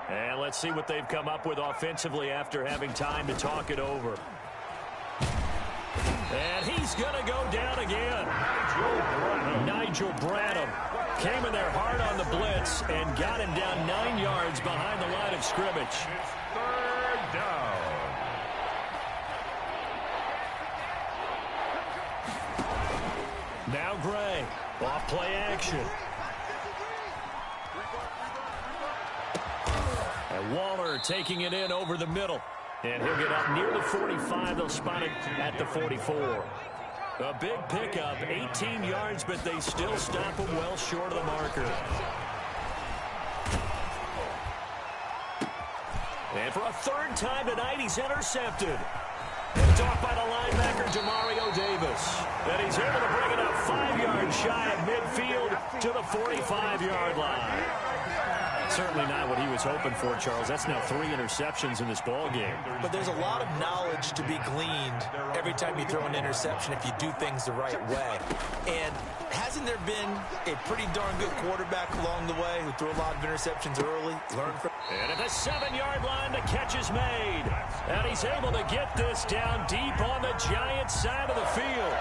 And let's see what they've come up with offensively after having time to talk it over. And he's going to go down again. Nigel Bradham came in there hard on the blitz and got him down 9 yards behind the line of scrimmage. Third down. Now Gray, off play action. And Waller taking it in over the middle. And he'll get up near the 45. They'll spot it at the 44. A big pickup, 18 yards, but they still stop him well short of the marker. And for a third time tonight, he's intercepted. Picked off by the linebacker, Demario Davis. And he's able to bring it up 5 yards shy of midfield to the 45-yard line. Certainly not what he was hoping for, Charles. That's now 3 interceptions in this ball game. But there's a lot of knowledge to be gleaned every time you throw an interception if you do things the right way. And hasn't there been a pretty darn good quarterback along the way who threw a lot of interceptions early? Learn from. And at the 7-yard line, the catch is made. And he's able to get this down deep on the Giants' side of the field.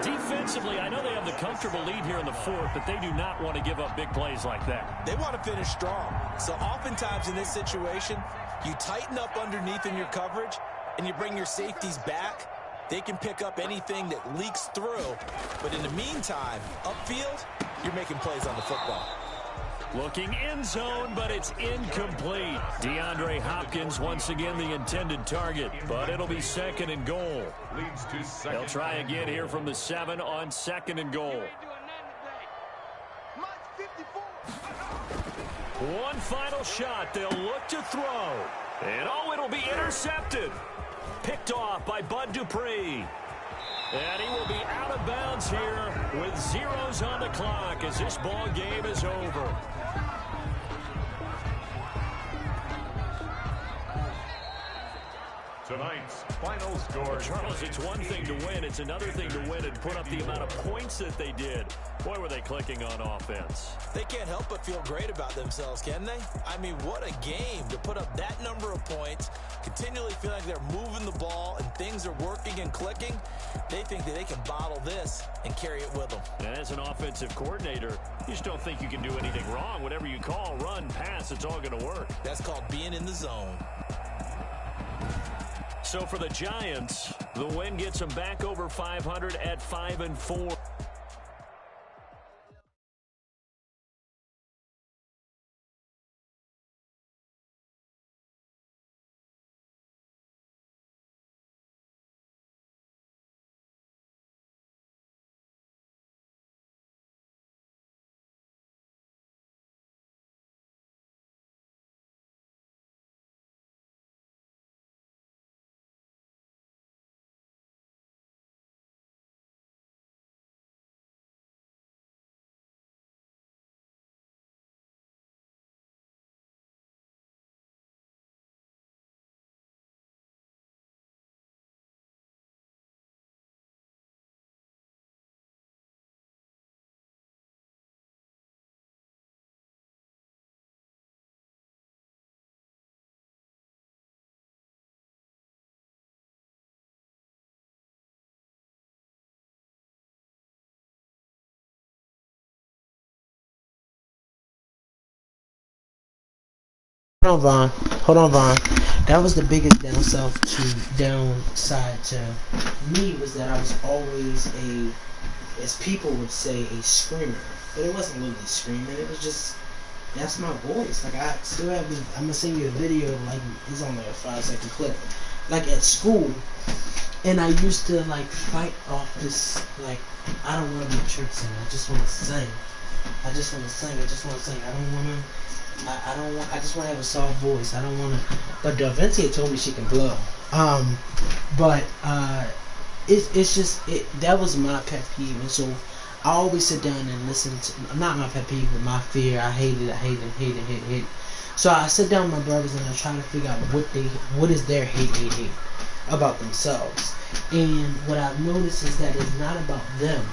Defensively, I know they have the comfortable lead here in the fourth, but they do not want to give up big plays like that. They want to finish strong. So oftentimes in this situation, you tighten up underneath in your coverage, and you bring your safeties back. They can pick up anything that leaks through. But in the meantime, upfield, you're making plays on the football. Looking end zone, but it's incomplete. DeAndre Hopkins once again the intended target, but it'll be second and goal. Leads to second. They'll try again here from the 7 on second and goal. One final shot. They'll look to throw. And oh, it'll be intercepted. Picked off by Bud Dupree. And he will be out of bounds here with zeros on the clock as this ball game is over. Tonight's final score. Charles, it's one thing to win. It's another thing to win and put up the amount of points that they did. Boy, were they clicking on offense. They can't help but feel great about themselves, can they? I mean, what a game to put up that number of points, continually feel like they're moving the ball and things are working and clicking. They think that they can bottle this and carry it with them. And as an offensive coordinator, you just don't think you can do anything wrong. Whatever you call, run, pass, it's all going to work. That's called being in the zone. So for the Giants, the win gets them back over 500 at 5-4. Hold on, Vaughn. That was the biggest downside to me, was that I was always as people would say, a screamer. But it wasn't really screaming. It was just, that's my voice. Like, I still have this, I'm gonna send you a video, like, it's only a 5-second clip. Like, at school, and I used to, like, fight off this, like, I don't want to be a church singer. I just want to sing. I just want to sing. I just want to have a soft voice. I don't want to. But Davincia told me she can blow. It's just, that was my pet peeve. And so I always sit down and listen to, not my pet peeve, but my fear. I hate it. So I sit down with my brothers and I try to figure out what is their hate about themselves. And what I've noticed is that it's not about them.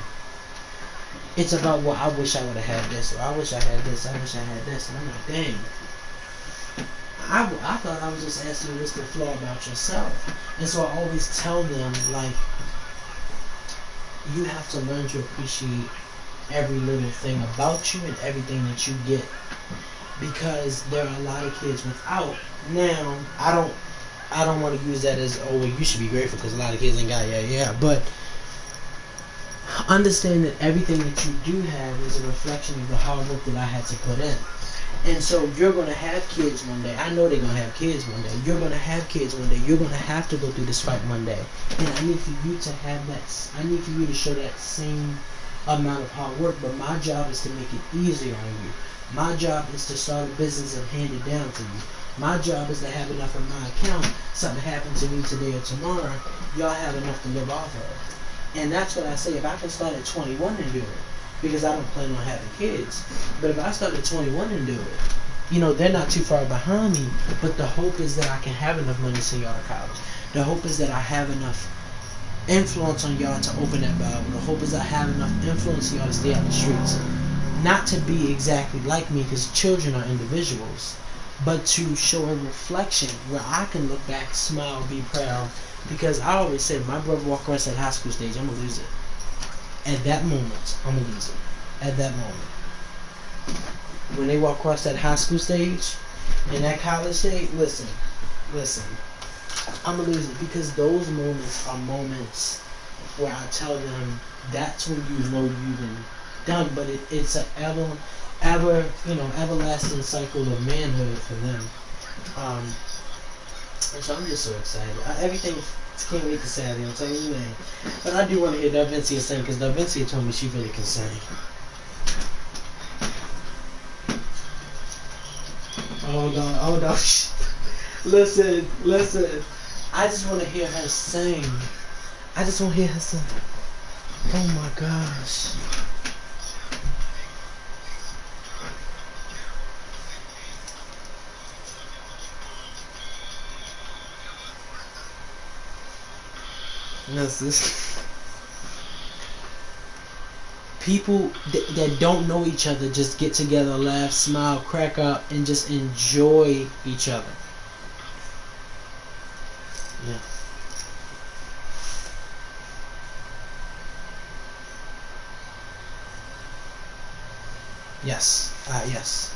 It's about, well, I wish I would have had this, or I wish I had this, I wish I had this. And I'm like, dang. I thought I was just asking what's the flaw about yourself. And so I always tell them, like, you have to learn to appreciate every little thing about you and everything that you get. Because there are a lot of kids without. Now, I don't want to use that as, oh, well, you should be grateful because a lot of kids ain't got, yeah. But understand that everything that you do have is a reflection of the hard work that I had to put in. And so you're going to have kids one day. I know they're going to have kids one day. You're going to have kids one day. You're going to have to go through this fight one day. And I need for you to have that. I need for you to show that same amount of hard work. But my job is to make it easier on you. My job is to start a business and hand it down to you. My job is to have enough in my account. Something happened to me today or tomorrow, y'all have enough to live off of. And that's what I say. If I can start at 21 and do it, because I don't plan on having kids. But if I start at 21 and do it, they're not too far behind me. But the hope is that I can have enough money to send y'all to college. The hope is that I have enough influence on y'all to open that Bible. The hope is I have enough influence on y'all to stay out the streets. Not to be exactly like me, because children are individuals, but to show a reflection where I can look back, smile, be proud. Because I always say, if my brother walk across that high school stage, I'm going to lose it. At that moment, I'm going to lose it. At that moment. When they walk across that high school stage and that college stage, listen. I'm going to lose it, because those moments are moments where I tell them that's when you know you've been done. But it's an everlasting cycle of manhood for them. And so I'm just so excited. Everything, can't wait to Saturday, I'm telling you, man. But I do want to hear Davincia sing, because Davincia told me she really can sing. Oh no. Listen. I just want to hear her sing. Oh my gosh. People that don't know each other just get together, laugh, smile, crack up, and just enjoy each other. Yeah. Yes. Yes.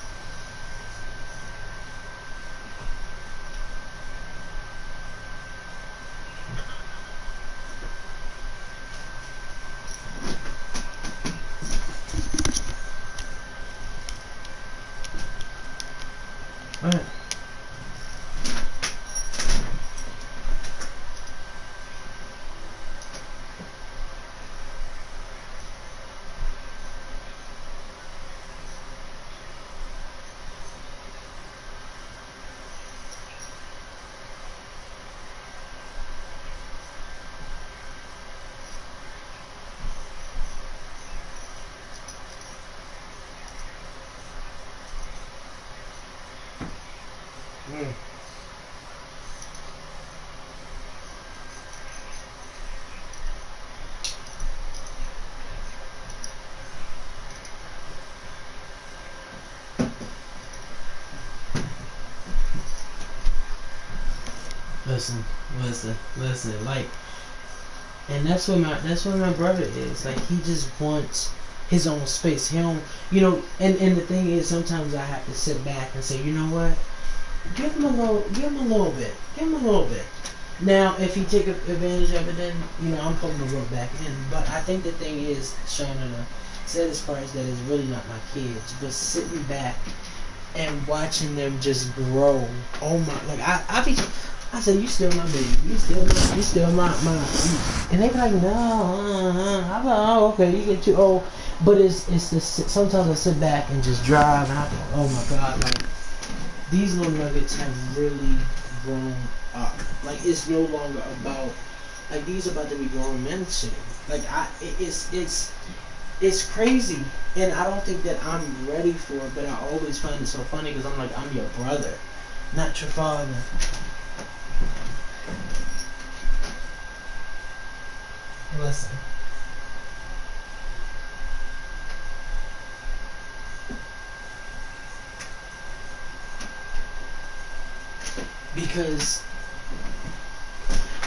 All right. Listen, like, and that's what my brother is. Like, he just wants his own space. He don't, and the thing is, sometimes I have to sit back and say, you know what? give him a little bit. Now, if he take advantage of it, then I'm pulling the rug back in. But I think the thing is, Sean, and I said this part, is that it's really not my kids, but sitting back and watching them just grow. Oh my! Like I said, you still my baby. You still my. And they be like, no. I'm like, oh, okay, you get too old. But it's the sometimes I sit back and just drive, and I think, oh my God, like these little nuggets have really grown up. Like it's no longer about like these are about to be grown men soon. Like it's crazy, and I don't think that I'm ready for it. But I always find it so funny because I'm like, I'm your brother, not your father. Listen. Because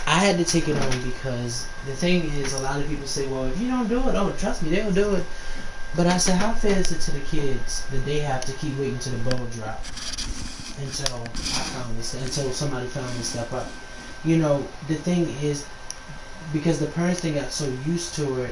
I had to take it on, because the thing is, a lot of people say, well, if you don't do it, oh, trust me, they'll do it. But I said, how fair is it to the kids that they have to keep waiting till the ball drop until somebody finally step up? The thing is, because the parents, they got so used to it,